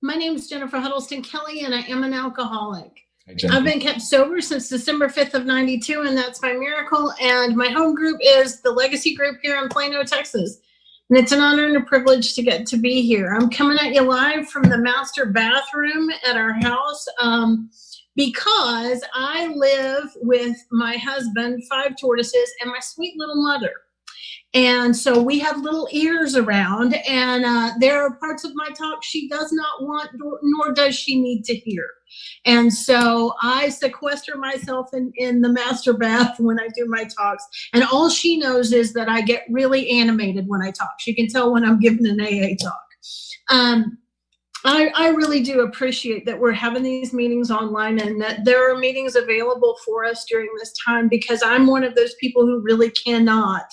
My name is Jennifer Huddleston Kelly, and I am an alcoholic. Hi, I've been kept sober since December 5th of 92, and that's my miracle. And my home group is the Legacy Group here in Plano, Texas. And it's an honor and a privilege to get to be here. I'm coming at you live from the master bathroom at our house because I live with my husband, 5 tortoises, and my sweet little mother. And so we have little ears around, and there are parts of my talk she does not want, nor does she need to hear. And so I sequester myself in the master bath when I do my talks. And all she knows is that I get really animated when I talk. She can tell when I'm giving an AA talk. I really do appreciate that we're having these meetings online and that there are meetings available for us during this time, because I'm one of those people who really cannot.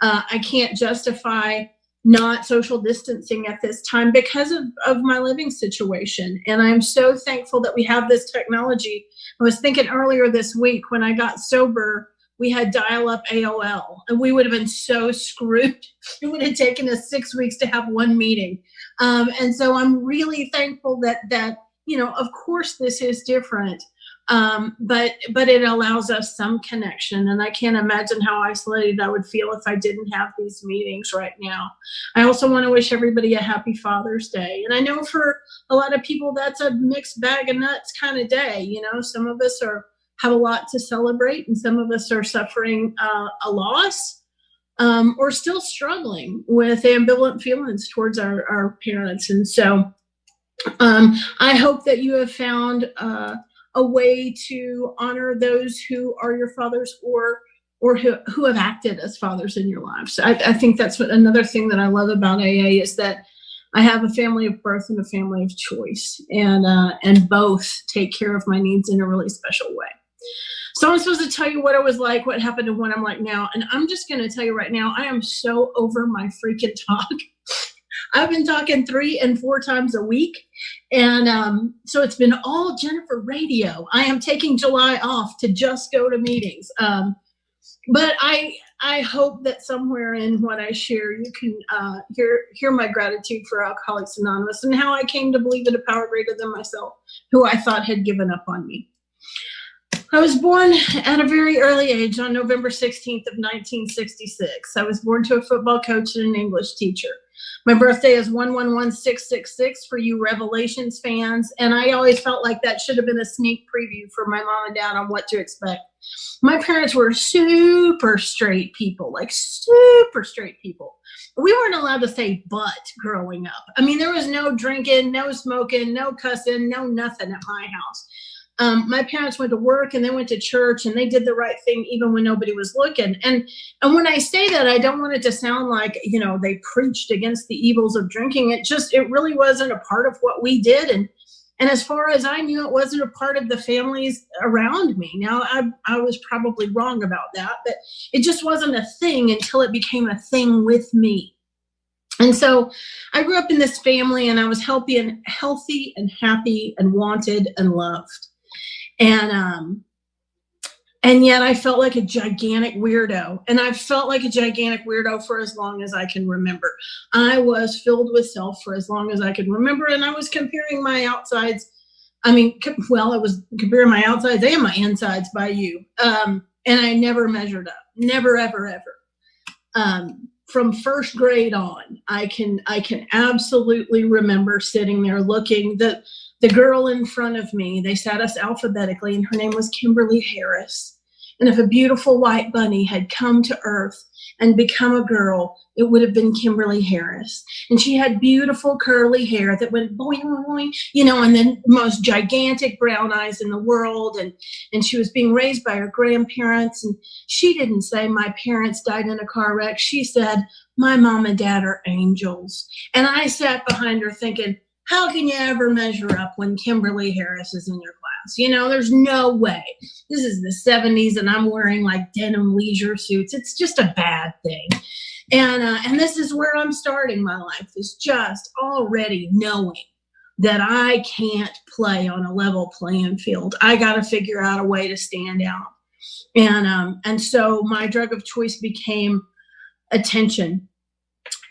I can't justify not social distancing at this time because of my living situation. And I'm so thankful that we have this technology. I was thinking earlier this week when I got sober, we had dial-up AOL, and we would have been so screwed. It would have taken us 6 weeks to have one meeting. And so I'm really thankful that, you know, of course this is different. But it allows us some connection, and I can't imagine how isolated I would feel if I didn't have these meetings right now. I also want to wish everybody a happy Father's Day. And I know for a lot of people, that's a mixed bag of nuts kind of day. You know, some of us have a lot to celebrate, and some of us are suffering a loss, or still struggling with ambivalent feelings towards our parents. And so I hope that you have found a way to honor those who are your fathers or who have acted as fathers in your lives. I think that's another thing that I love about AA is that I have a family of birth and a family of choice, and both take care of my needs in a really special way. So I'm supposed to tell you what it was like, what happened, and what I'm like now. And I'm just going to tell you right now, I am so over my freaking talk. I've been talking 3 and 4 times a week. And so it's been all Jennifer radio. I am taking July off to just go to meetings. But I hope that somewhere in what I share, you can hear my gratitude for Alcoholics Anonymous and how I came to believe in a power greater than myself, who I thought had given up on me. I was born at a very early age on November 16th of 1966. I was born to a football coach and an English teacher. My birthday is 111666 for you Revelations fans, and I always felt like that should have been a sneak preview for my mom and dad on what to expect. My parents were super straight people, like super straight people. We weren't allowed to say but growing up. I mean, there was no drinking, no smoking, no cussing, no nothing at my house. My parents went to work and they went to church, and they did the right thing even when nobody was looking. And when I say that, I don't want it to sound like, you know, they preached against the evils of drinking. It really wasn't a part of what we did. And as far as I knew, it wasn't a part of the families around me. Now, I was probably wrong about that, but it just wasn't a thing until it became a thing with me. And so I grew up in this family, and I was healthy and happy and wanted and loved. And yet I felt like a gigantic weirdo, and I've felt like a gigantic weirdo for as long as I can remember. I was filled with self for as long as I can remember, and I was comparing my outsides. I was comparing my outsides and my insides by you. And I never measured up, never, ever, ever. From first grade on, I can absolutely remember sitting there looking. The girl in front of me, they sat us alphabetically, and her name was Kimberly Harris. And if a beautiful white bunny had come to earth and become a girl, it would have been Kimberly Harris. And she had beautiful curly hair that went boing, boing, boing, you know, and then most gigantic brown eyes in the world. And she was being raised by her grandparents. And she didn't say, my parents died in a car wreck. She said, my mom and dad are angels. And I sat behind her thinking, how can you ever measure up when Kimberly Harris is in your class? You know, there's no way. This is the 70s, and I'm wearing like denim leisure suits. It's just a bad thing. And this is where I'm starting my life, is just already knowing that I can't play on a level playing field. I got to figure out a way to stand out. And so my drug of choice became attention.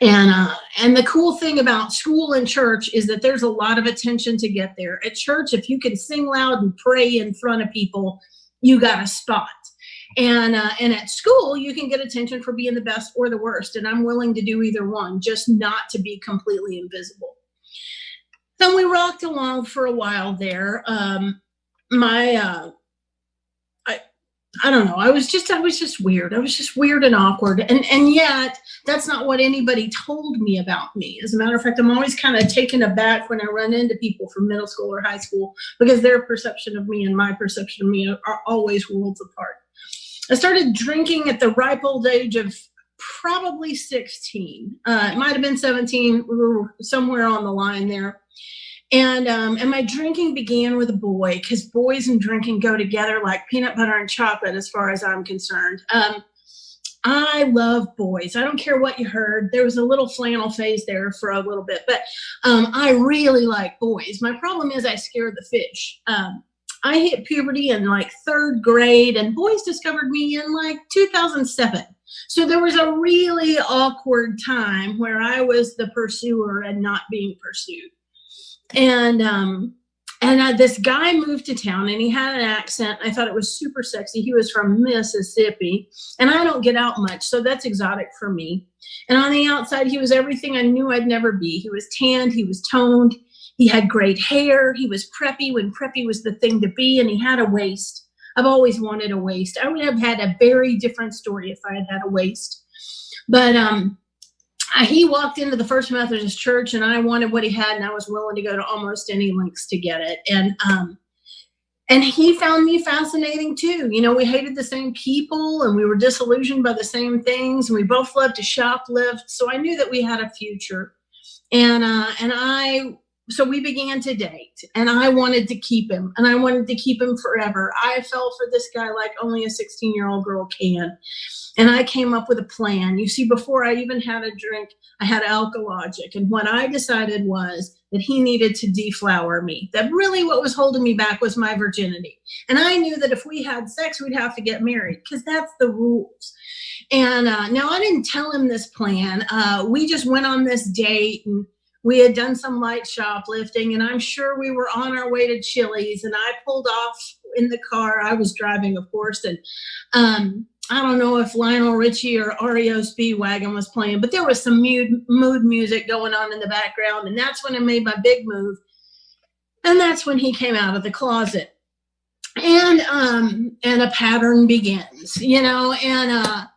And the cool thing about school and church is that there's a lot of attention to get there. At church, if you can sing loud and pray in front of people, you got a spot. And at school, you can get attention for being the best or the worst. And I'm willing to do either one, just not to be completely invisible. Then we rocked along for a while there. I don't know. I was just weird. I was just weird and awkward. And yet that's not what anybody told me about me. As a matter of fact, I'm always kind of taken aback when I run into people from middle school or high school, because their perception of me and my perception of me are always worlds apart. I started drinking at the ripe old age of probably 16. It might have been 17. We were somewhere on the line there. And my drinking began with a boy, because boys and drinking go together like peanut butter and chocolate as far as I'm concerned. I love boys. I don't care what you heard. There was a little flannel phase there for a little bit, but I really like boys. My problem is I scare the fish. I hit puberty in like 3rd grade, and boys discovered me in like 2007. So there was a really awkward time where I was the pursuer and not being pursued. And this guy moved to town, and he had an accent. I thought it was super sexy. He was from Mississippi, and I don't get out much, so that's exotic for me. And on the outside, he was everything I knew I'd never be. He was tanned. He was toned. He had great hair. He was preppy when preppy was the thing to be, and he had a waist. I've always wanted a waist. I would have had a very different story if I had had a waist. But he walked into the First Methodist Church, and I wanted what he had, and I was willing to go to almost any lengths to get it. And he found me fascinating too. You know, we hated the same people, and we were disillusioned by the same things, and we both loved to shoplift. So I knew that we had a future. So we began to date, and I wanted to keep him, and I wanted to keep him forever. I fell for this guy like only a 16-year-old girl can. And I came up with a plan. You see, before I even had a drink, I had Alkalogic. And what I decided was that he needed to deflower me. That really what was holding me back was my virginity. And I knew that if we had sex, we'd have to get married, because that's the rules. And now I didn't tell him this plan. We just went on this date, and we had done some light shoplifting, and I'm sure we were on our way to Chili's, and I pulled off in the car. I was driving, of course, and I don't know if Lionel Richie or REO Speedwagon was playing, but there was some mood music going on in the background, and that's when I made my big move, and that's when he came out of the closet, and a pattern begins, you know, and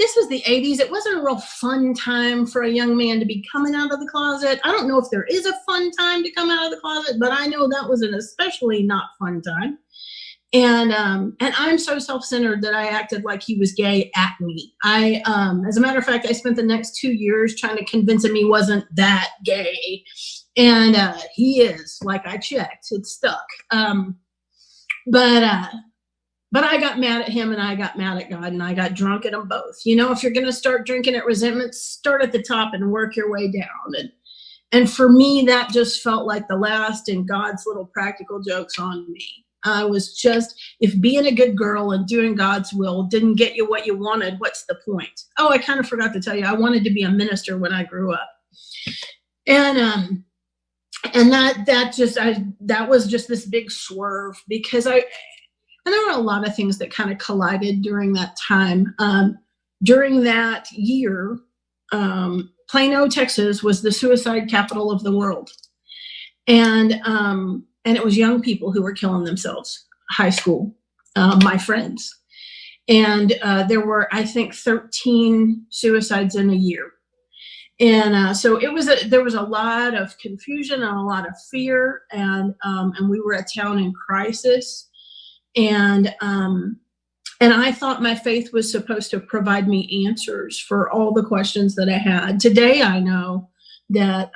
this was the 80s. It wasn't a real fun time for a young man to be coming out of the closet. I don't know if there is a fun time to come out of the closet, but I know that was an especially not fun time. And I'm so self-centered that I acted like he was gay at me. As a matter of fact, I spent the next 2 years trying to convince him he wasn't that gay. And he is, like I checked, it's stuck. But I got mad at him, and I got mad at God, and I got drunk at them both. You know, if you're going to start drinking at resentment, start at the top and work your way down. And for me, that just felt like the last in God's little practical jokes on me. I was just, if being a good girl and doing God's will didn't get you what you wanted, what's the point? Oh, I kind of forgot to tell you, I wanted to be a minister when I grew up. And that was just this big swerve, because and there were a lot of things that kind of collided during that time. During that year, Plano, Texas was the suicide capital of the world. And it was young people who were killing themselves, high school, my friends. And there were, I think, 13 suicides in a year. And so there was a lot of confusion and a lot of fear. And we were a town in crisis. And I thought my faith was supposed to provide me answers for all the questions that I had. Today, I know that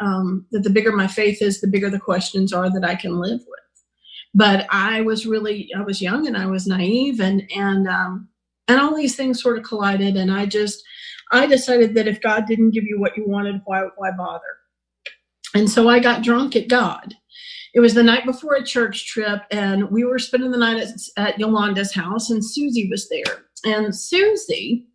the bigger my faith is, the bigger the questions are that I can live with. But I was young, and I was naive, and all these things sort of collided. And I decided that if God didn't give you what you wanted, why bother? And so I got drunk at God. It was the night before a church trip, and we were spending the night at Yolanda's house, and Susie was there. And Susie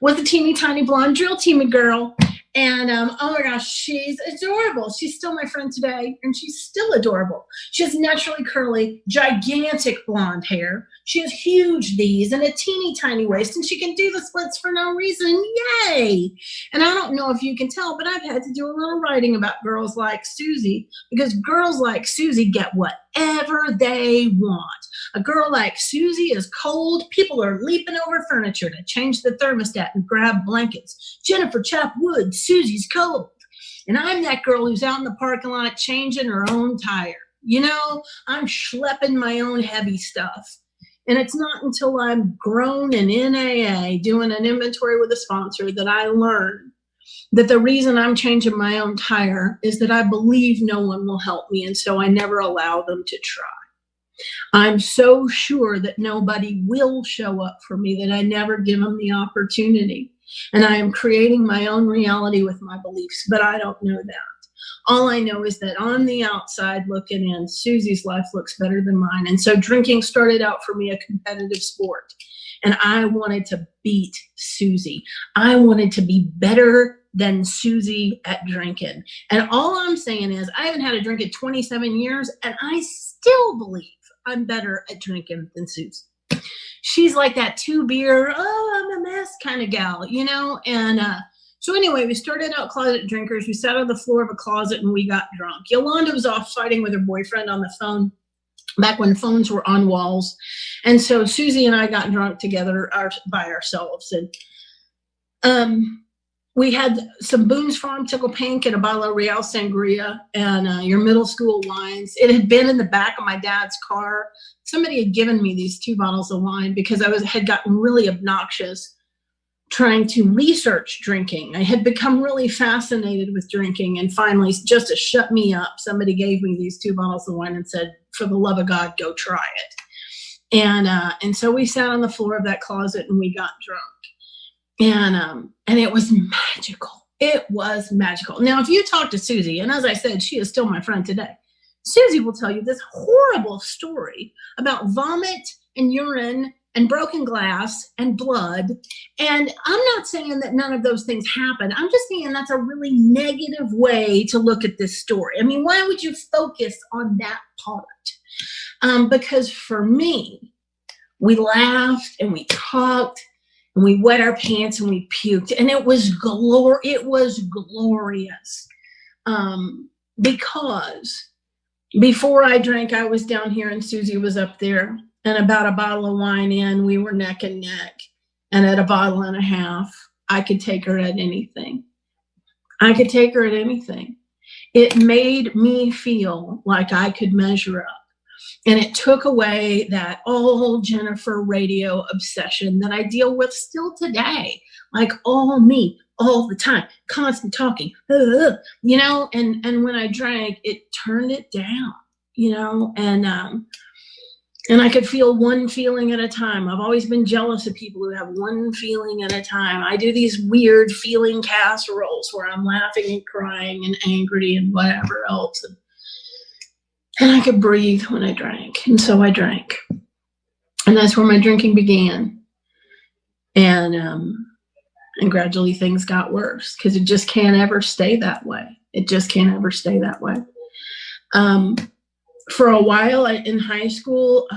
was a teeny tiny blonde drill teamy girl. And oh my gosh, she's adorable. She's still my friend today, and she's still adorable. She has naturally curly, gigantic blonde hair. She has huge D's and a teeny tiny waist, and she can do the splits for no reason. Yay! And I don't know if you can tell, but I've had to do a little writing about girls like Susie, because girls like Susie get whatever they want. A girl like Susie is cold. People are leaping over furniture to change the thermostat and grab blankets. Jennifer chopped wood. Susie's cold. And I'm that girl who's out in the parking lot changing her own tire. You know, I'm schlepping my own heavy stuff. And it's not until I'm grown and in AA doing an inventory with a sponsor that I learn that the reason I'm changing my own tire is that I believe no one will help me, and so I never allow them to try. I'm so sure that nobody will show up for me that I never give them the opportunity. And I am creating my own reality with my beliefs, but I don't know that. All I know is that on the outside looking in, Susie's life looks better than mine. And so drinking started out for me a competitive sport. And I wanted to beat Susie. I wanted to be better than Susie at drinking. And all I'm saying is I haven't had a drink in 27 years, and I still believe I'm better at drinking than Susie. She's like that 2-beer, oh, I'm a mess kind of gal, you know? And so anyway, we started out closet drinkers. We sat on the floor of a closet and we got drunk. Yolanda was off fighting with her boyfriend on the phone back when phones were on walls. And so Susie and I got drunk together by ourselves. And we had some Boone's Farm Tickle Pink and a bottle of Real Sangria and your middle school wines. It had been in the back of my dad's car. Somebody had given me these 2 bottles of wine because I had gotten really obnoxious trying to research drinking. I had become really fascinated with drinking, and finally, just to shut me up, somebody gave me these 2 bottles of wine and said, for the love of God, go try it. And so we sat on the floor of that closet and we got drunk. And it was magical. It was magical. Now, if you talk to Susie, and as I said, she is still my friend today, Susie will tell you this horrible story about vomit and urine and broken glass and blood. And I'm not saying that none of those things happen. I'm just saying that's a really negative way to look at this story. I mean, why would you focus on that part? Because for me, we laughed and we talked and we wet our pants and we puked, and it was glorious. Because before I drank, I was down here and Susie was up there, and about a bottle of wine in, we were neck and neck. And at a bottle and a half, I could take her at anything. I could take her at anything. It made me feel like I could measure up. And it took away that old Jennifer radio obsession that I deal with still today. Like all me, all the time, constant talking, you know, and when I drank, it turned it down, you know, and I could feel one feeling at a time. I've always been jealous of people who have one feeling at a time. I do these weird feeling casseroles where I'm laughing and crying and angry and whatever else. And I could breathe when I drank. And so I drank. And that's where my drinking began. And gradually things got worse because it just can't ever stay that way. It just can't ever stay that way. For a while in high school,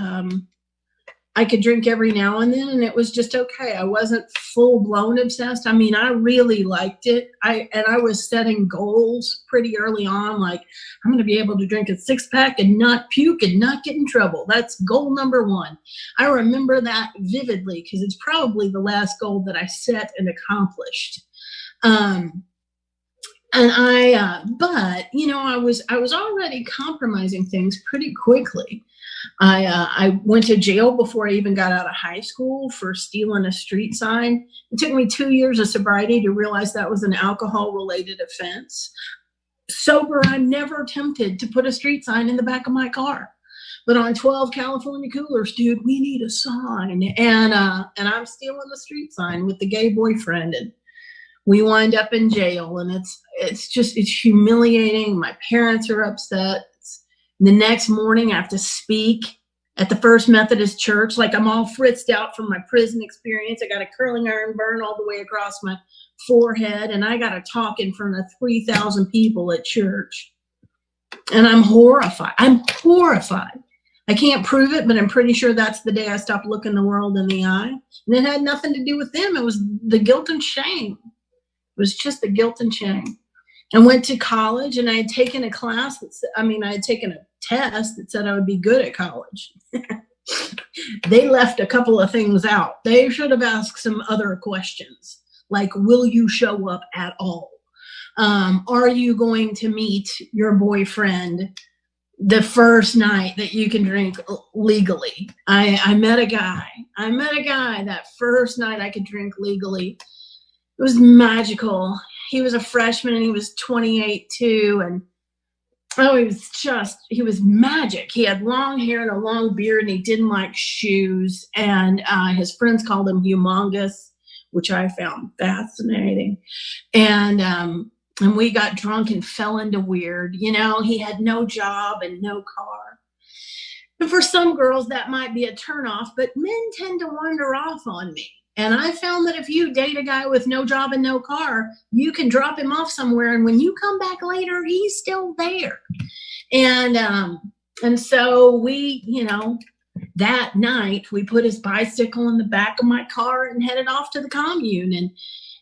I could drink every now and then, and it was just okay. I wasn't full-blown obsessed. I mean, I really liked it. I was setting goals pretty early on, like I'm going to be able to drink a 6-pack and not puke and not get in trouble. That's goal number 1. I remember that vividly because it's probably the last goal that I set and accomplished. But you know, I was already compromising things pretty quickly. I went to jail before I even got out of high school for stealing a street sign. It took me 2 years of sobriety to realize that was an alcohol-related offense. Sober, I'm never tempted to put a street sign in the back of my car. But on 12 California coolers, dude, we need a sign. And I'm stealing the street sign with the gay boyfriend, and we wind up in jail, and it's humiliating. My parents are upset. The next morning I have to speak at the First Methodist Church. Like I'm all fritzed out from my prison experience. I got a curling iron burn all the way across my forehead, and I got to talk in front of 3,000 people at church. And I'm horrified. I'm horrified. I can't prove it, but I'm pretty sure that's the day I stopped looking the world in the eye. And it had nothing to do with them. It was the guilt and shame. It was just the guilt and shame. I went to college, and I had taken a class I had taken a test that said I would be good at college. They left a couple of things out. They should have asked some other questions, like, will you show up at all? Are you going to meet your boyfriend the first night that you can drink legally? I met a guy that first night I could drink legally. It was magical. He was a freshman, and he was 28 too. And he was magic. He had long hair and a long beard, and he didn't like shoes. And his friends called him humongous, which I found fascinating. And we got drunk and fell into weird. He had no job and no car. And for some girls, that might be a turnoff, but men tend to wander off on me. And I found that if you date a guy with no job and no car, you can drop him off somewhere, and when you come back later, he's still there. And so we, that night we put his bicycle in the back of my car and headed off to the commune.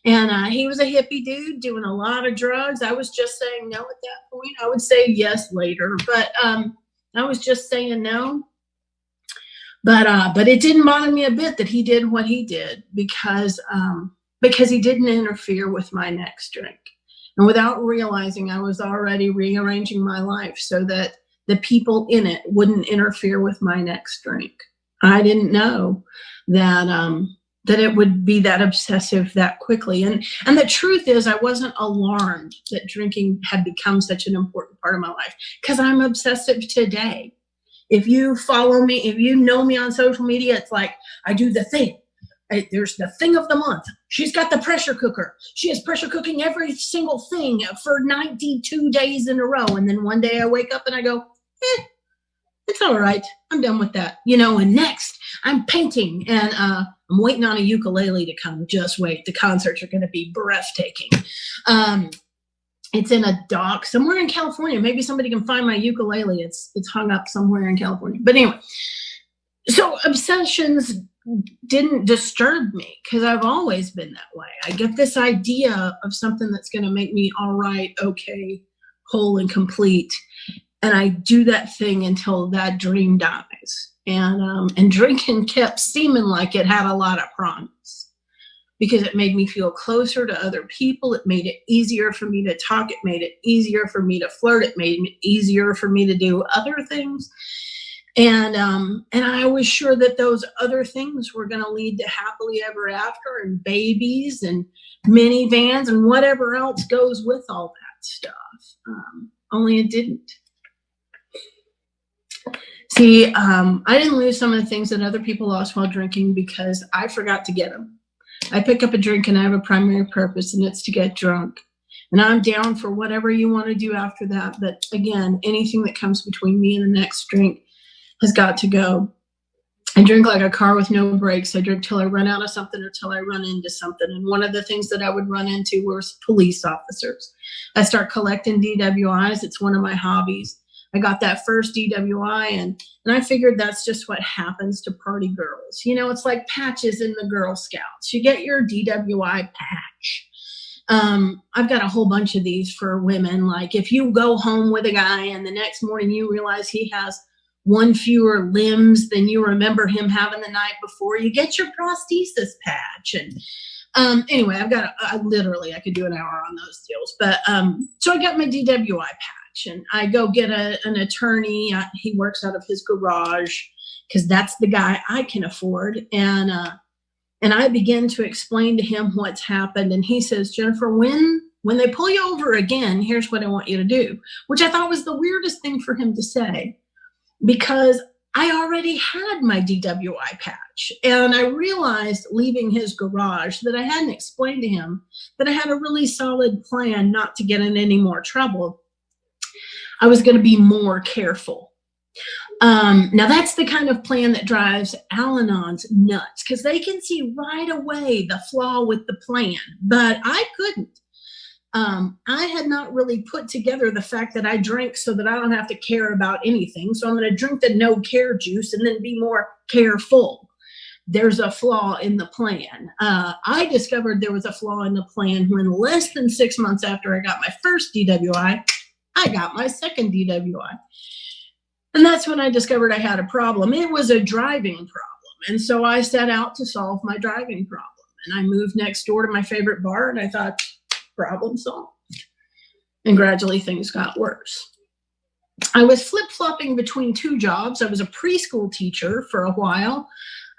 And he was a hippie dude doing a lot of drugs. I was just saying no at that point. I would say yes later, but I was just saying no. But it didn't bother me a bit that he did what he did, because he didn't interfere with my next drink. And without realizing, I was already rearranging my life so that the people in it wouldn't interfere with my next drink. I didn't know that it would be that obsessive that quickly. And the truth is, I wasn't alarmed that drinking had become such an important part of my life, because I'm obsessive today. If you follow me, if you know me on social media, it's like I do the thing. There's the thing of the month. She's got the pressure cooker. She is pressure cooking every single thing for 92 days in a row. And then one day I wake up and I go, it's all right. I'm done with that. And next I'm painting, and I'm waiting on a ukulele to come. Just wait. The concerts are going to be breathtaking. It's in a dock somewhere in California. Maybe somebody can find my ukulele. It's hung up somewhere in California. But anyway, so obsessions didn't disturb me, because I've always been that way. I get this idea of something that's going to make me all right, okay, whole and complete. And I do that thing until that dream dies. And drinking kept seeming like it had a lot of promise, because it made me feel closer to other people. It made it easier for me to talk. It made it easier for me to flirt. It made it easier for me to do other things. And I was sure that those other things were going to lead to happily ever after, and babies and minivans and whatever else goes with all that stuff. Only it didn't. See, I didn't lose some of the things that other people lost while drinking because I forgot to get them. I pick up a drink and I have a primary purpose, and it's to get drunk. And I'm down for whatever you want to do after that. But again, anything that comes between me and the next drink has got to go. I drink like a car with no brakes. I drink till I run out of something or till I run into something. And one of the things that I would run into was police officers. I start collecting DWIs. It's one of my hobbies. I got that first DWI, and I figured that's just what happens to party girls. It's like patches in the Girl Scouts. You get your DWI patch. I've got a whole bunch of these for women. Like if you go home with a guy and the next morning you realize he has one fewer limbs than you remember him having the night before, you get your prosthesis patch. And anyway, I could do an hour on those deals. But so I got my DWI patch, and I go get an attorney. He works out of his garage because that's the guy I can afford. And I begin to explain to him what's happened. And he says, Jennifer, when they pull you over again, here's what I want you to do, which I thought was the weirdest thing for him to say, because I already had my DWI patch. And I realized leaving his garage that I hadn't explained to him that I had a really solid plan not to get in any more trouble. I was going to be more careful. Now that's the kind of plan that drives Al-Anons nuts, because they can see right away the flaw with the plan, but I couldn't. I had not really put together the fact that I drank so that I don't have to care about anything. So I'm going to drink the no care juice and then be more careful. There's a flaw in the plan. I discovered there was a flaw in the plan when less than 6 months after I got my first DWI, I got my second DWI. And that's when I discovered I had a problem. It was a driving problem. And so I set out to solve my driving problem. And I moved next door to my favorite bar, and I thought, problem solved. And gradually things got worse. I was flip-flopping between two jobs. I was a preschool teacher for a while.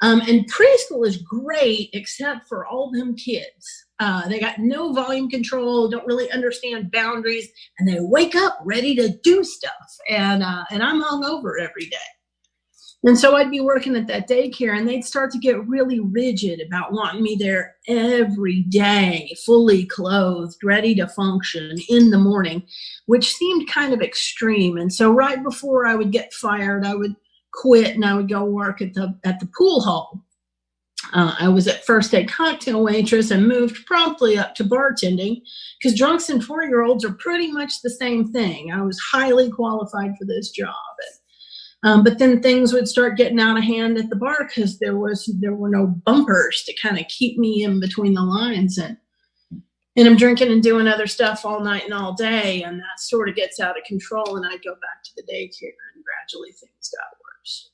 And preschool is great, except for all them kids. They got no volume control, don't really understand boundaries, and they wake up ready to do stuff. And I'm hungover every day. And so I'd be working at that daycare, and they'd start to get really rigid about wanting me there every day, fully clothed, ready to function in the morning, which seemed kind of extreme. And so right before I would get fired, I would quit and I would go work at the pool hall. I was at first a cocktail waitress and moved promptly up to bartending, because drunks and 4-year-olds are pretty much the same thing. I was highly qualified for this job. But then things would start getting out of hand at the bar because there were no bumpers to kind of keep me in between the lines. And I'm drinking and doing other stuff all night and all day, and that sort of gets out of control, and I'd go back to the daycare, and gradually things got worse.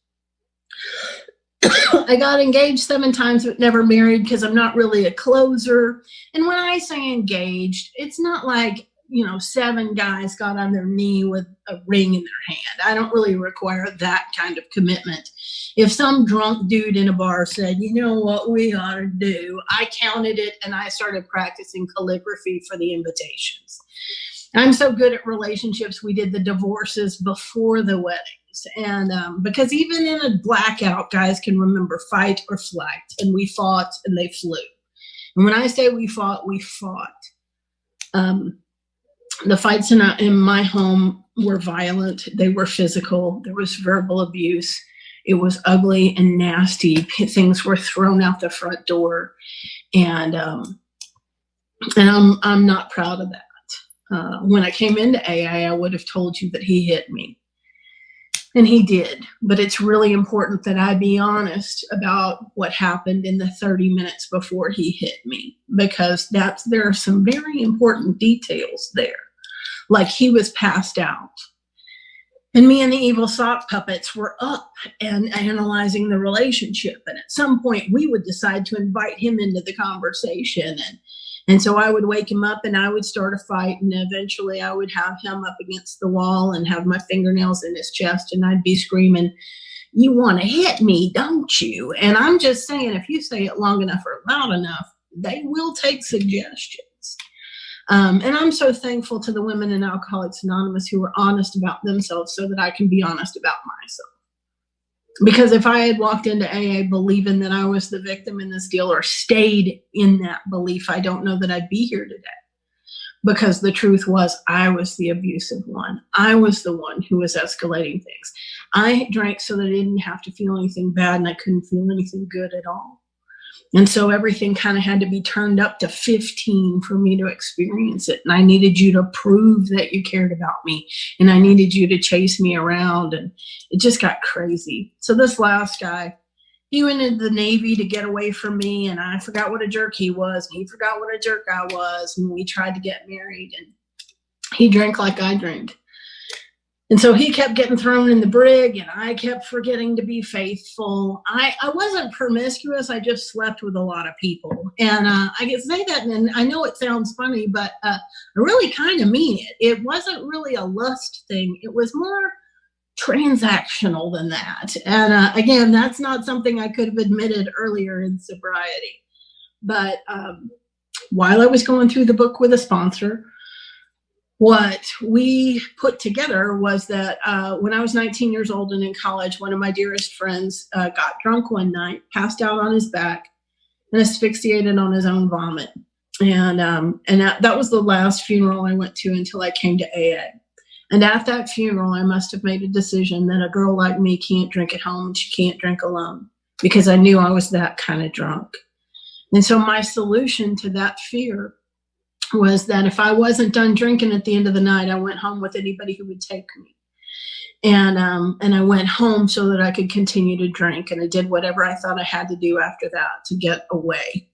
I got engaged 7 times but never married, because I'm not really a closer. And when I say engaged, it's not like, 7 guys got on their knee with a ring in their hand. I don't really require that kind of commitment. If some drunk dude in a bar said, you know what we ought to do, I counted it and I started practicing calligraphy for the invitations. I'm so good at relationships, we did the divorces before the weddings. And because even in a blackout, guys can remember fight or flight, and we fought and they flew. And when I say we fought, we fought. The fights in my home were violent. They were physical. There was verbal abuse. It was ugly and nasty. Things were thrown out the front door, and I'm not proud of that. When I came into AA, I would have told you that he hit me, and he did. But it's really important that I be honest about what happened in the 30 minutes before he hit me, because there are some very important details there. Like, he was passed out, and me and the evil sock puppets were up and analyzing the relationship. And at some point we would decide to invite him into the conversation. And so I would wake him up and I would start a fight, and eventually I would have him up against the wall and have my fingernails in his chest, and I'd be screaming, "You want to hit me, don't you?" And I'm just saying, if you say it long enough or loud enough, they will take suggestions. And I'm so thankful to the women in Alcoholics Anonymous who were honest about themselves so that I can be honest about myself. Because if I had walked into AA believing that I was the victim in this deal, or stayed in that belief, I don't know that I'd be here today. Because the truth was, I was the abusive one. I was the one who was escalating things. I drank so that I didn't have to feel anything bad, and I couldn't feel anything good at all. And so everything kind of had to be turned up to 15 for me to experience it. And I needed you to prove that you cared about me. And I needed you to chase me around. And it just got crazy. So this last guy, he went into the Navy to get away from me. And I forgot what a jerk he was. And he forgot what a jerk I was. And we tried to get married. And he drank like I drank. And so he kept getting thrown in the brig, and I kept forgetting to be faithful. I wasn't promiscuous. I just slept with a lot of people. And I can say that, and I know it sounds funny, but I really kind of mean it. It wasn't really a lust thing. It was more transactional than that. And again, that's not something I could have admitted earlier in sobriety. But while I was going through the book with a sponsor, what we put together was that when I was 19 years old and in college, one of my dearest friends got drunk one night, passed out on his back, and asphyxiated on his own vomit. And that was the last funeral I went to until I came to AA. And at that funeral, I must have made a decision that a girl like me can't drink at home and she can't drink alone, because I knew I was that kind of drunk. And so my solution to that fear was that if I wasn't done drinking at the end of the night, I went home with anybody who would take me. And I went home so that I could continue to drink. And I did whatever I thought I had to do after that to get away.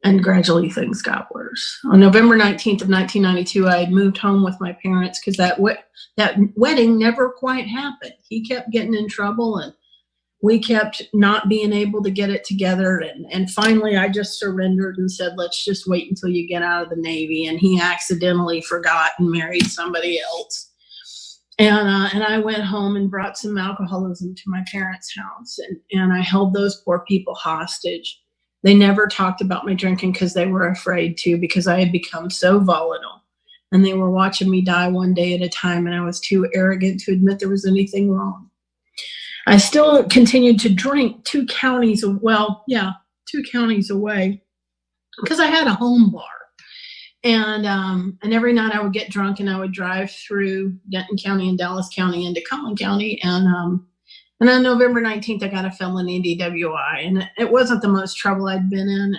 And gradually things got worse. On November 19th of 1992, I had moved home with my parents because that wedding never quite happened. He kept getting in trouble and we kept not being able to get it together. And finally, I just surrendered and said, let's just wait until you get out of the Navy. And he accidentally forgot and married somebody else. And I went home and brought some alcoholism to my parents' house. And I held those poor people hostage. They never talked about my drinking because they were afraid to, because I had become so volatile. And they were watching me die one day at a time, and I was too arrogant to admit there was anything wrong. I still continued to drink 2 counties away, because I had a home bar. And every night I would get drunk and I would drive through Denton County and Dallas County into Collin County. And on November 19th, I got a felony DWI. And it wasn't the most trouble I'd been in.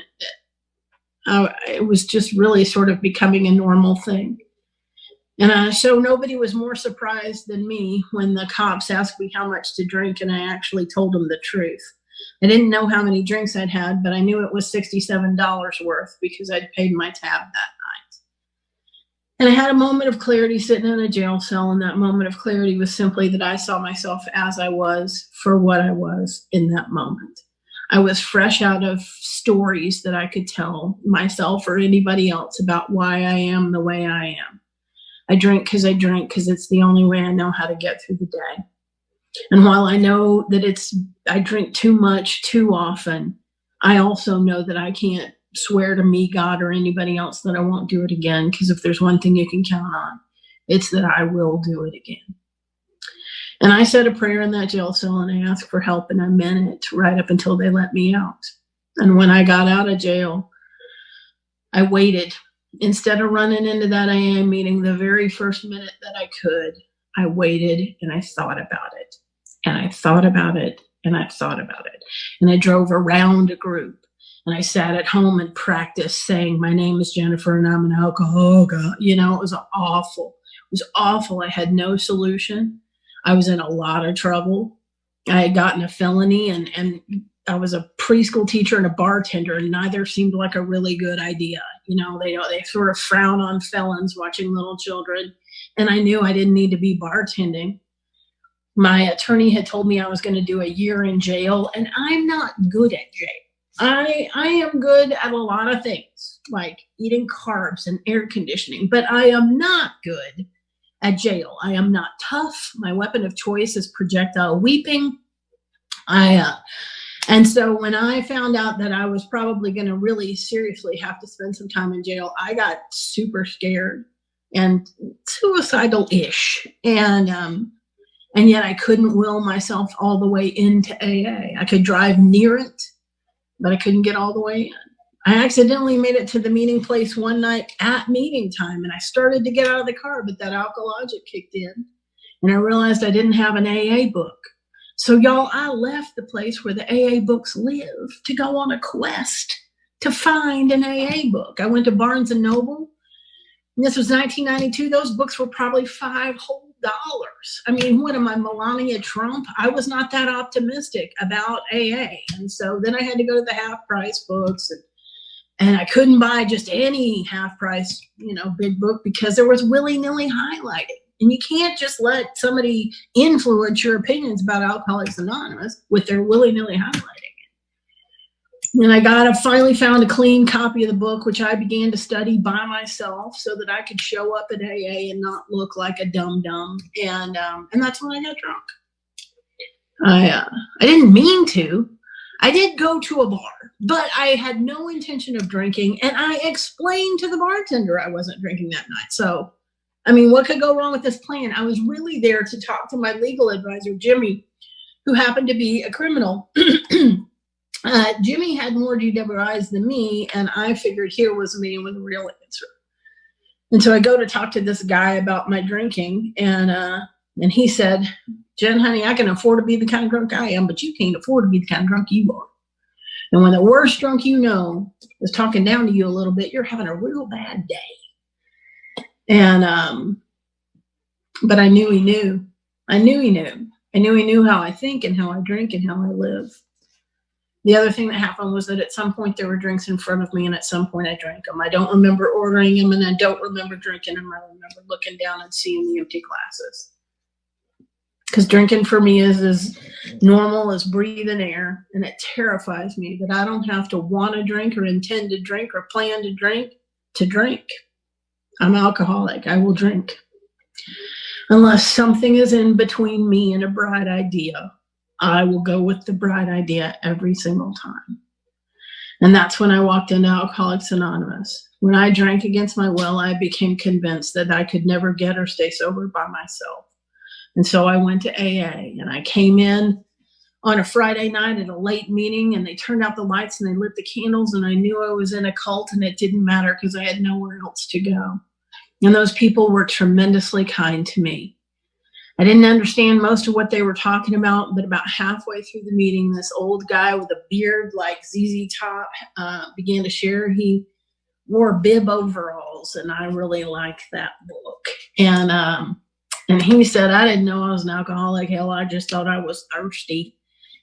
It was just really sort of becoming a normal thing. And so nobody was more surprised than me when the cops asked me how much to drink, and I actually told them the truth. I didn't know how many drinks I'd had, but I knew it was $67 worth because I'd paid my tab that night. And I had a moment of clarity sitting in a jail cell, and that moment of clarity was simply that I saw myself as I was for what I was in that moment. I was fresh out of stories that I could tell myself or anybody else about why I am the way I am. I drink because it's the only way I know how to get through the day. And while I know that I drink too much too often, I also know that I can't swear to me, God, or anybody else that I won't do it again, because if there's one thing you can count on, it's that I will do it again. And I said a prayer in that jail cell, and I asked for help, and I meant it right up until they let me out. And when I got out of jail, I waited. Instead of running into that AA meeting the very first minute that I could, I waited and I thought about it. And I thought about it and I thought about it. And I drove around a group and I sat at home and practiced saying, my name is Jennifer and I'm an alcoholic. You know, it was awful. It was awful. I had no solution. I was in a lot of trouble. I had gotten a felony and I was a preschool teacher and a bartender, and neither seemed like a really good idea. You know, they sort of frown on felons watching little children. And I knew I didn't need to be bartending. My attorney had told me I was going to do a year in jail, and I'm not good at jail. I am good at a lot of things, like eating carbs and air conditioning, but I am not good at jail. I am not tough. My weapon of choice is projectile weeping. And so when I found out that I was probably going to really seriously have to spend some time in jail, I got super scared and suicidal-ish. And yet I couldn't will myself all the way into AA. I could drive near it, but I couldn't get all the way in. I accidentally made it to the meeting place one night at meeting time, and I started to get out of the car, but that alkalogic kicked in, and I realized I didn't have an AA book. So y'all, I left the place where the AA books live to go on a quest to find an AA book. I went to Barnes & Noble. And this was 1992. Those books were probably $5 whole. I mean, what am I, Melania Trump? I was not that optimistic about AA. And so then I had to go to the half-price books. And I couldn't buy just any half-price, big book because there was willy-nilly highlighting. And you can't just let somebody influence your opinions about Alcoholics Anonymous with their willy-nilly highlighting. And I finally found a clean copy of the book, which I began to study by myself so that I could show up at AA and not look like a dum-dum. And that's when I got drunk. I didn't mean to. I did go to a bar, but I had no intention of drinking. And I explained to the bartender I wasn't drinking that night. So, I mean, what could go wrong with this plan? I was really there to talk to my legal advisor, Jimmy, who happened to be a criminal. Jimmy had more DWIs than me, and I figured here was a meeting with a real answer. And so I go to talk to this guy about my drinking, and he said, Jen, honey, I can afford to be the kind of drunk I am, but you can't afford to be the kind of drunk you are. And when the worst drunk you know is talking down to you a little bit, you're having a real bad day. And but I knew he knew. I knew he knew. I knew he knew how I think and how I drink and how I live. The other thing that happened was that at some point there were drinks in front of me, and at some point I drank them. I don't remember ordering them, and I don't remember drinking them. I remember looking down and seeing the empty glasses. Because drinking for me is as normal as breathing air, and it terrifies me that I don't have to want to drink or intend to drink or plan to drink to drink. I'm alcoholic. I will drink. Unless something is in between me and a bright idea, I will go with the bright idea every single time. And that's when I walked into Alcoholics Anonymous. When I drank against my will, I became convinced that I could never get or stay sober by myself. And so I went to AA, and I came in on a Friday night at a late meeting, and they turned out the lights and they lit the candles, and I knew I was in a cult, and it didn't matter because I had nowhere else to go. And those people were tremendously kind to me. I didn't understand most of what they were talking about, but about halfway through the meeting, this old guy with a beard like ZZ Top began to share. He wore bib overalls, and I really liked that look. And he said, I didn't know I was an alcoholic. Hell, I just thought I was thirsty.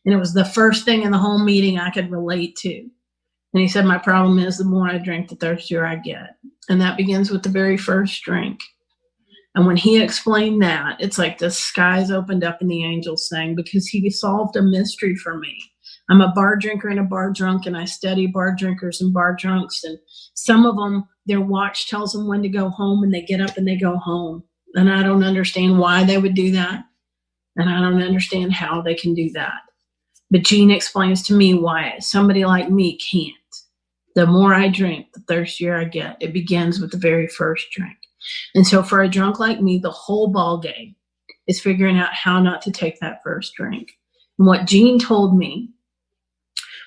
And it was the first thing in the whole meeting I could relate to. And he said, my problem is the more I drink, the thirstier I get. And that begins with the very first drink. And when he explained that, it's like the skies opened up and the angels sang, because he solved a mystery for me. I'm a bar drinker and a bar drunk, and I study bar drinkers and bar drunks. And some of them, their watch tells them when to go home, and they get up and they go home. And I don't understand why they would do that. And I don't understand how they can do that. But Gene explains to me why somebody like me can't. The more I drink, the thirstier I get. It begins with the very first drink. And so for a drunk like me, the whole ball game is figuring out how not to take that first drink. And what Gene told me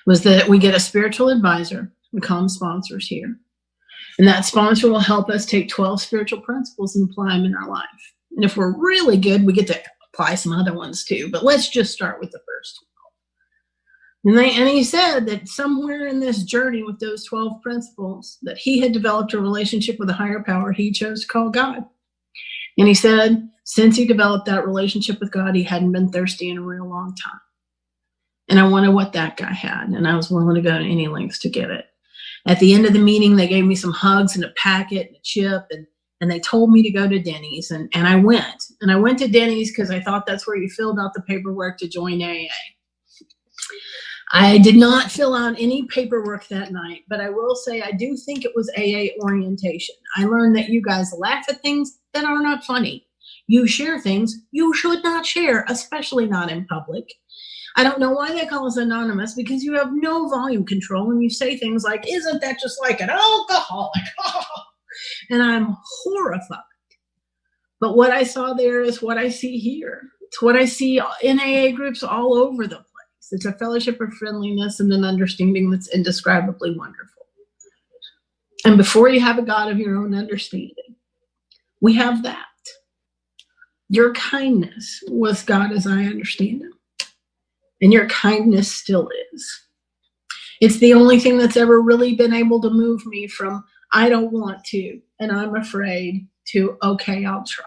was that we get a spiritual advisor. We call them sponsors here. And that sponsor will help us take 12 spiritual principles and apply them in our life. And if we're really good, we get to apply some other ones too. But let's just start with the first 12. And he said that somewhere in this journey with those 12 principles, that he had developed a relationship with a higher power he chose to call God. And he said, since he developed that relationship with God, he hadn't been thirsty in a real long time. And I wanted what that guy had, and I was willing to go to any lengths to get it. At the end of the meeting, they gave me some hugs and a packet and a chip, and they told me to go to Denny's, and I went. And I went to Denny's because I thought that's where you filled out the paperwork to join AA. I did not fill out any paperwork that night, but I will say I do think it was AA orientation. I learned that you guys laugh at things that are not funny. You share things you should not share, especially not in public. I don't know why they call us anonymous, because you have no volume control and you say things like, isn't that just like an alcoholic? And I'm horrified. But what I saw there is what I see here. It's what I see in AA groups all over the place. It's a fellowship of friendliness and an understanding that's indescribably wonderful. And before you have a God of your own understanding, we have that. Your kindness was God as I understand him. And your kindness still is. It's the only thing that's ever really been able to move me from I don't want to and I'm afraid to okay, I'll try.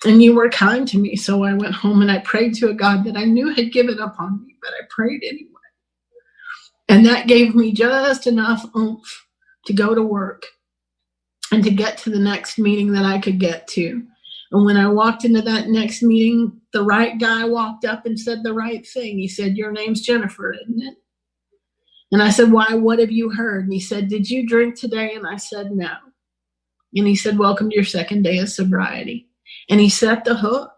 And you were kind to me, so I went home and I prayed to a God that I knew had given up on me, but I prayed anyway. And that gave me just enough oomph to go to work and to get to the next meeting that I could get to. And when I walked into that next meeting, the right guy walked up and said the right thing. He said, your name's Jennifer, isn't it? And I said, why, what have you heard? And he said, did you drink today? And I said, no. And he said, welcome to your second day of sobriety. And he set the hook.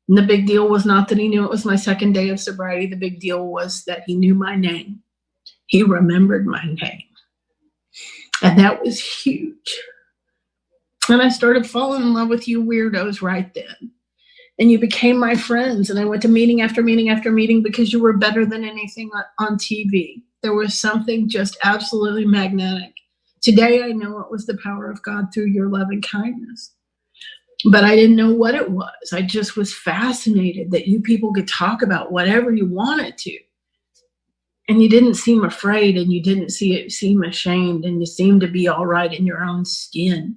And the big deal was not that he knew it was my second day of sobriety. The big deal was that he knew my name. He remembered my name. And that was huge. And I started falling in love with you weirdos right then. And you became my friends. And I went to meeting after meeting after meeting because you were better than anything on TV. There was something just absolutely magnetic Today, I know it was the power of God through your loving kindness. But I didn't know what it was. I just was fascinated that you people could talk about whatever you wanted to. And you didn't seem afraid, and you didn't seem ashamed, and you seemed to be all right in your own skin.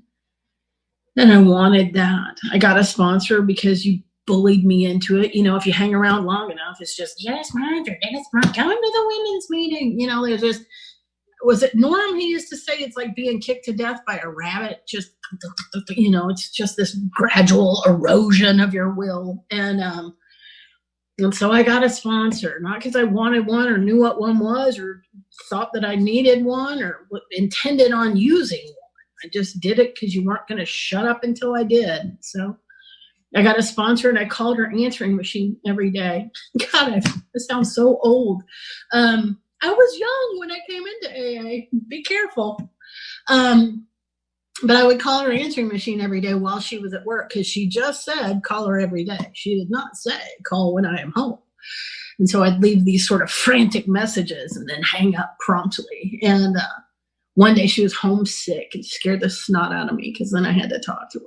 And I wanted that. I got a sponsor because you bullied me into it. You know, if you hang around long enough, it's just, yes, Roger, yes, Roger, come to the women's meeting. You know, there's just, was it Norm? He used to say it's like being kicked to death by a rabbit. Just, you know, it's just this gradual erosion of your will. And so I got a sponsor, not because I wanted one or knew what one was or thought that I needed one or intended on using one. I just did it because you weren't going to shut up until I did. So I got a sponsor, and I called her answering machine every day. God, this sounds so old. I was young when I came into AA. Be careful. But I would call her answering machine every day while she was at work, because she just said, call her every day. She did not say, call when I am home. And so I'd leave these sort of frantic messages and then hang up promptly. And one day she was homesick and scared the snot out of me, because then I had to talk to her.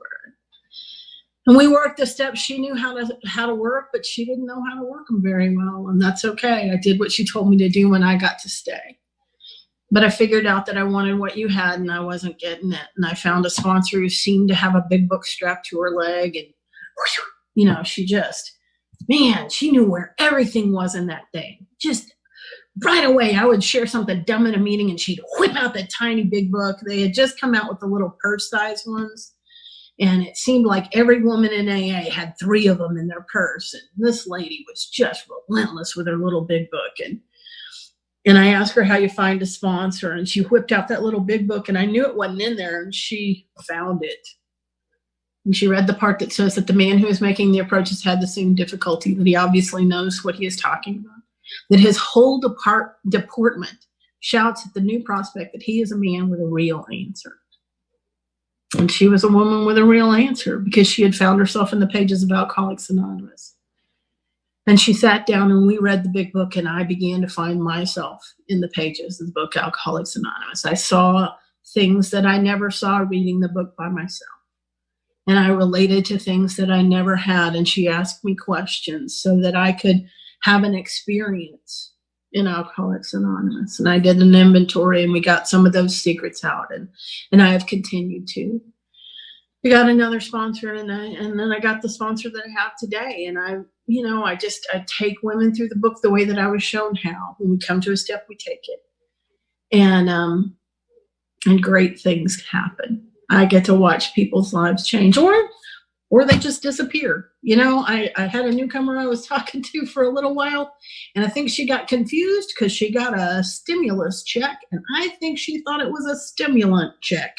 And we worked the steps. She knew how to work, but she didn't know how to work them very well. And that's okay. I did what she told me to do when I got to stay. But I figured out that I wanted what you had, and I wasn't getting it. And I found a sponsor who seemed to have a big book strapped to her leg. And, you know, she just, man, she knew where everything was in that thing. Just right away, I would share something dumb in a meeting, and she'd whip out that tiny big book. They had just come out with the little purse-sized ones. And it seemed like every woman in AA had 3 of them in their purse. And this lady was just relentless with her little big book. And I asked her how you find a sponsor, and she whipped out that little big book, and I knew it wasn't in there, and she found it. And she read the part that says that the man who is making the approaches had the same difficulty, that he obviously knows what he is talking about, that his whole deportment shouts at the new prospect that he is a man with a real answer. And she was a woman with a real answer, because she had found herself in the pages of Alcoholics Anonymous. And she sat down, and we read the big book, and I began to find myself in the pages of the book Alcoholics Anonymous. I saw things that I never saw reading the book by myself. And I related to things that I never had. And she asked me questions so that I could have an experience in Alcoholics Anonymous. And I did an inventory, and we got some of those secrets out. And I have continued to. We got another sponsor, and then I got the sponsor that I have today. And I take women through the book the way that I was shown how. When we come to a step, we take it. And great things happen. I get to watch people's lives change, or they just disappear. You know, I had a newcomer I was talking to for a little while, and I think she got confused because she got a stimulus check, and I think she thought it was a stimulant check.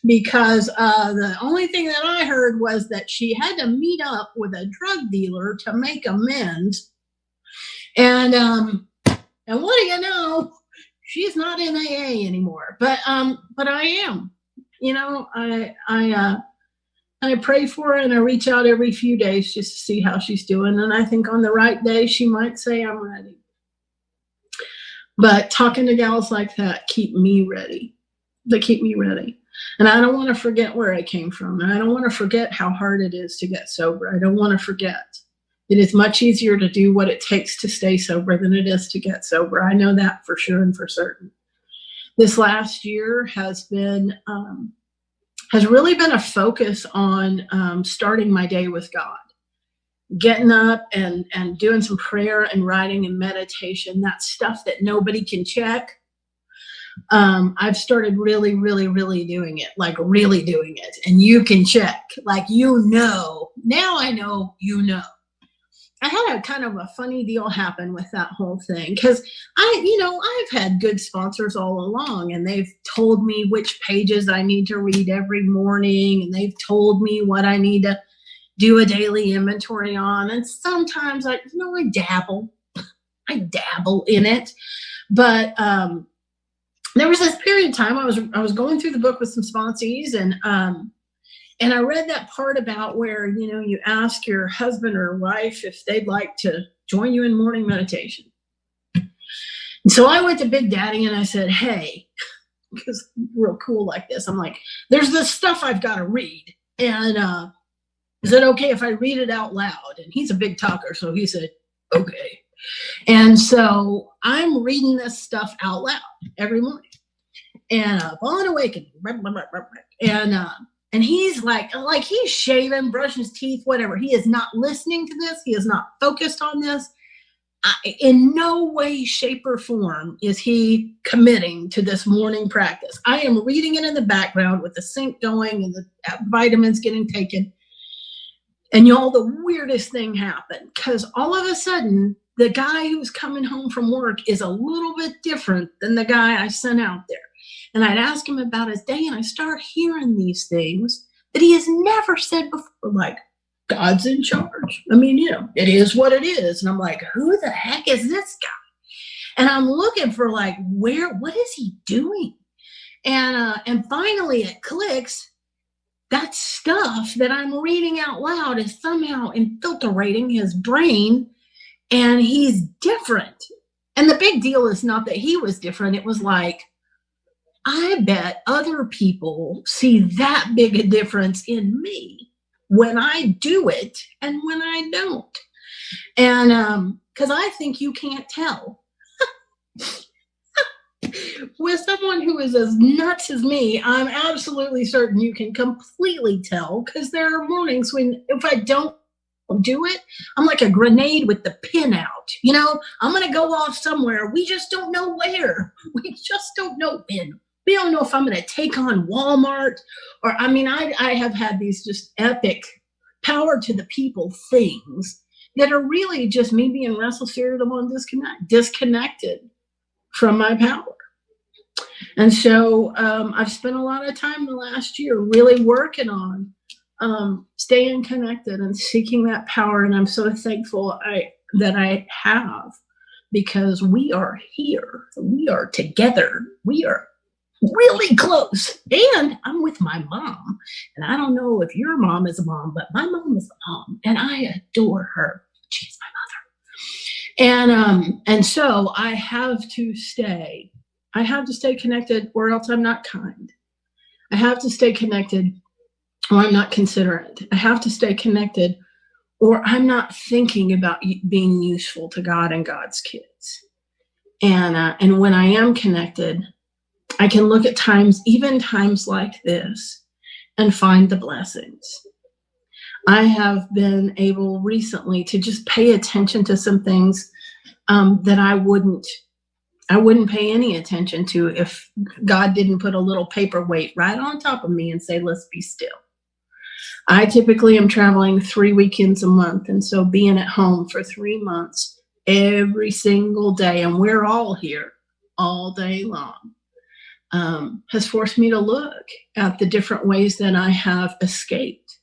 Because the only thing that I heard was that she had to meet up with a drug dealer to make amends. And what do you know? She's not in AA anymore. But I am. You know, I pray for her, and I reach out every few days just to see how she's doing. And I think on the right day, she might say, I'm ready. But talking to gals like that keep me ready. They keep me ready. And I don't want to forget where I came from. And I don't want to forget how hard it is to get sober. I don't want to forget. It is much easier to do what it takes to stay sober than it is to get sober. I know that for sure and for certain. This last year has really been a focus on starting my day with God. Getting up and doing some prayer and writing and meditation, that stuff that nobody can check. I've started really, really, really doing it, like really doing it. And you can check, like, you know, now I know, you know. I had a kind of a funny deal happen with that whole thing, because I've had good sponsors all along, and they've told me which pages I need to read every morning, and they've told me what I need to do a daily inventory on. And sometimes I dabble in it, but there was this period of time I was going through the book with some sponsees, and I read that part about where, you know, you ask your husband or wife if they'd like to join you in morning meditation. And so I went to Big Daddy and I said, hey, because real cool like this. I'm like, there's this stuff I've got to read. And is it okay if I read it out loud? And he's a big talker, so he said, okay. And so I'm reading this stuff out loud every morning. And upon awakening, and he's like he's shaving, brushing his teeth, whatever. He is not listening to this. He is not focused on this. In no way, shape, or form is he committing to this morning practice. I am reading it in the background with the sink going and the vitamins getting taken. And y'all, the weirdest thing happened, because all of a sudden, the guy who's coming home from work is a little bit different than the guy I sent out there. And I'd ask him about his day, and I start hearing these things that he has never said before, like, God's in charge. I mean, it is what it is. And I'm like, who the heck is this guy? And I'm looking for like, what is he doing? And finally it clicks. That stuff that I'm reading out loud is somehow infiltrating his brain, and he's different. And the big deal is not that he was different. It was like, I bet other people see that big a difference in me when I do it and when I don't. And because I think you can't tell. With someone who is as nuts as me, I'm absolutely certain you can completely tell, because there are mornings when if I don't do it, I'm like a grenade with the pin out. I'm going to go off somewhere. We just don't know where. We just don't know when. We don't know if I'm going to take on Walmart or, I have had these just epic power to the people things that are really just me being restless, irritable, and disconnected from my power. And so I've spent a lot of time the last year really working on staying connected and seeking that power. And I'm so thankful that I have, because we are here. We are together. We are really close. And I'm with my mom. And I don't know if your mom is a mom, but my mom is a mom. And I adore her. She's my mother. And so I have to stay connected, or else I'm not kind. I have to stay connected, or I'm not considerate. I have to stay connected, or I'm not thinking about being useful to God and God's kids. And when I am connected, I can look at times, even times like this, and find the blessings. I have been able recently to just pay attention to some things that I wouldn't pay any attention to if God didn't put a little paperweight right on top of me and say, let's be still. I typically am traveling 3 weekends a month. And so being at home for 3 months every single day, and we're all here all day long, has forced me to look at the different ways that I have escaped,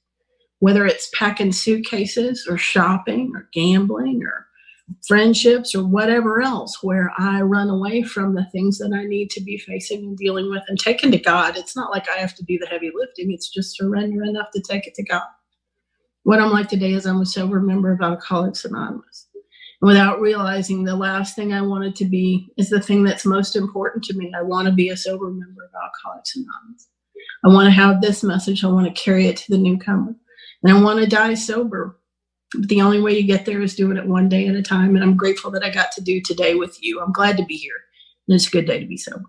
whether it's packing suitcases or shopping or gambling or friendships or whatever else, where I run away from the things that I need to be facing and dealing with and taking to God. It's not like I have to do the heavy lifting. It's just surrender enough to take it to God. What I'm like today is I'm a sober member of Alcoholics Anonymous. And without realizing, the last thing I wanted to be is the thing that's most important to me. I want to be a sober member of Alcoholics Anonymous. I want to have this message. I want to carry it to the newcomer. And I want to die sober. But the only way you get there is doing it one day at a time. And I'm grateful that I got to do today with you. I'm glad to be here. And it's a good day to be sober.